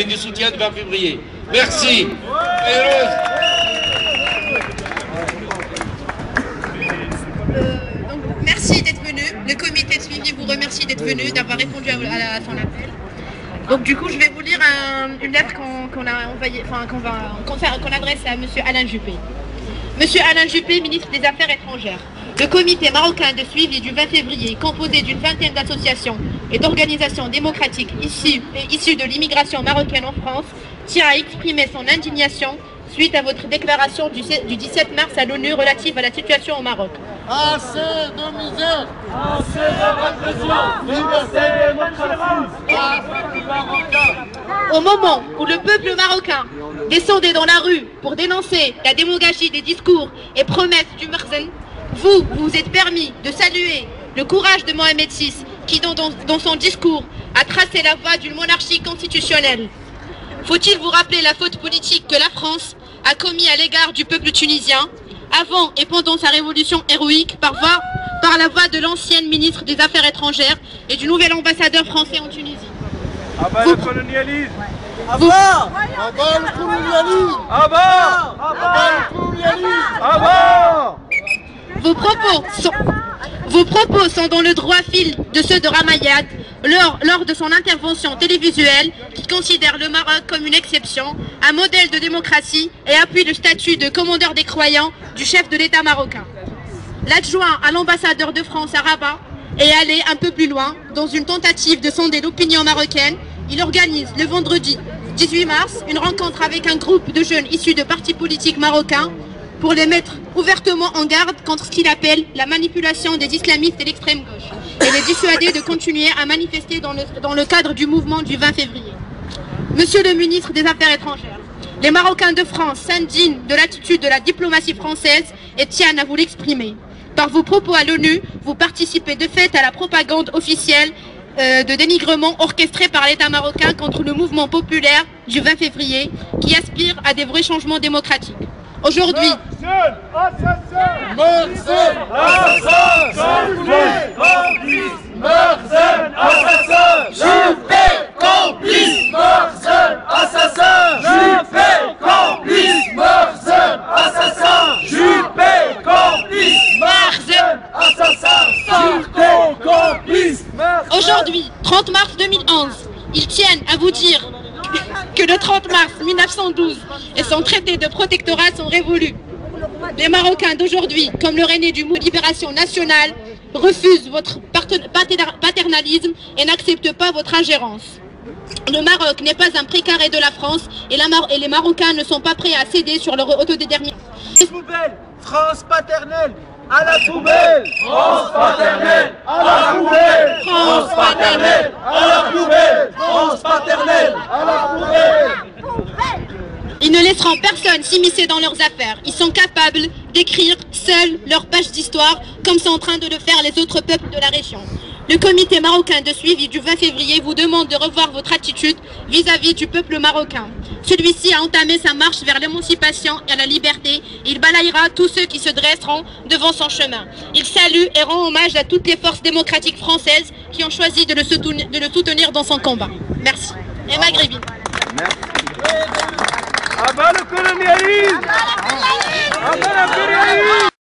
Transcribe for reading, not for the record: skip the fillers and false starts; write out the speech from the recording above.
du soutien du 20 février. Merci. Donc, merci d'être venu. Le comité de suivi vous remercie d'être venu, d'avoir répondu à son appel. Donc du coup, je vais vous lire une lettre qu'on a envoyée, qu'on adresse à M. Alain Juppé. Monsieur Alain Juppé, ministre des Affaires étrangères. Le comité marocain de suivi du 20 février, composé d'une vingtaine d'associations et d'organisations démocratiques issues de l'immigration marocaine en France, tient à exprimer son indignation suite à votre déclaration du 17 mars à l'ONU relative à la situation au Maroc. Assez de misère, assez de répression, liberté et démocratie. Au moment où le peuple marocain descendait dans la rue pour dénoncer la démagogie des discours et promesses du Merzen, vous vous êtes permis de saluer le courage de Mohamed VI qui, dans son discours, a tracé la voie d'une monarchie constitutionnelle. Faut-il vous rappeler la faute politique que la France a commise à l'égard du peuple tunisien, avant et pendant sa révolution héroïque, par la voix de l'ancienne ministre des Affaires étrangères et du nouvel ambassadeur français en Tunisie? Abat le colonialisme! Abat le colonialisme! Abat! Abat le colonialisme! Abat! Vos propos sont dans le droit fil de ceux de Ramayad lors de son intervention télévisuelle qui considère le Maroc comme une exception, un modèle de démocratie et appuie le statut de commandeur des croyants du chef de l'État marocain. L'adjoint à l'ambassadeur de France à Rabat est allé un peu plus loin. Dans une tentative de sonder l'opinion marocaine, il organise le vendredi 18 mars une rencontre avec un groupe de jeunes issus de partis politiques marocains pour les mettre ouvertement en garde contre ce qu'il appelle la manipulation des islamistes et l'extrême gauche et les dissuader de continuer à manifester dans le cadre du mouvement du 20 février. Monsieur le ministre des Affaires étrangères, les Marocains de France s'indignent de l'attitude de la diplomatie française et tiennent à vous l'exprimer. Par vos propos à l'ONU, vous participez de fait à la propagande officielle de dénigrement orchestrée par l'État marocain contre le mouvement populaire du 20 février qui aspire à des vrais changements démocratiques. Aujourd'hui, Aujourd'hui, 30 mars 2011, ils tiennent à vous dire que le 30 mars 1912 et son traité de protectorat sont révolus. Les Marocains d'aujourd'hui, comme leur aîné du mouvement de libération nationale, refusent votre paternalisme et n'acceptent pas votre ingérence. Le Maroc n'est pas un précaré de la France et les Marocains ne sont pas prêts à céder sur leur autodétermination. France paternelle! À la poubelle! France paternelle! À la poubelle! France paternelle! À la poubelle! France paternelle! À la poubelle! Ils ne laisseront personne s'immiscer dans leurs affaires. Ils sont capables d'écrire seuls leur page d'histoire, comme sont en train de le faire les autres peuples de la région. Le comité marocain de suivi du 20 février vous demande de revoir votre attitude vis-à-vis du peuple marocain. Celui-ci a entamé sa marche vers l'émancipation et la liberté. Il balayera tous ceux qui se dresseront devant son chemin. Il salue et rend hommage à toutes les forces démocratiques françaises qui ont choisi de le soutenir dans son combat. Merci. Et maghrébine. Abat le colonialisme! Abat l'impérialisme!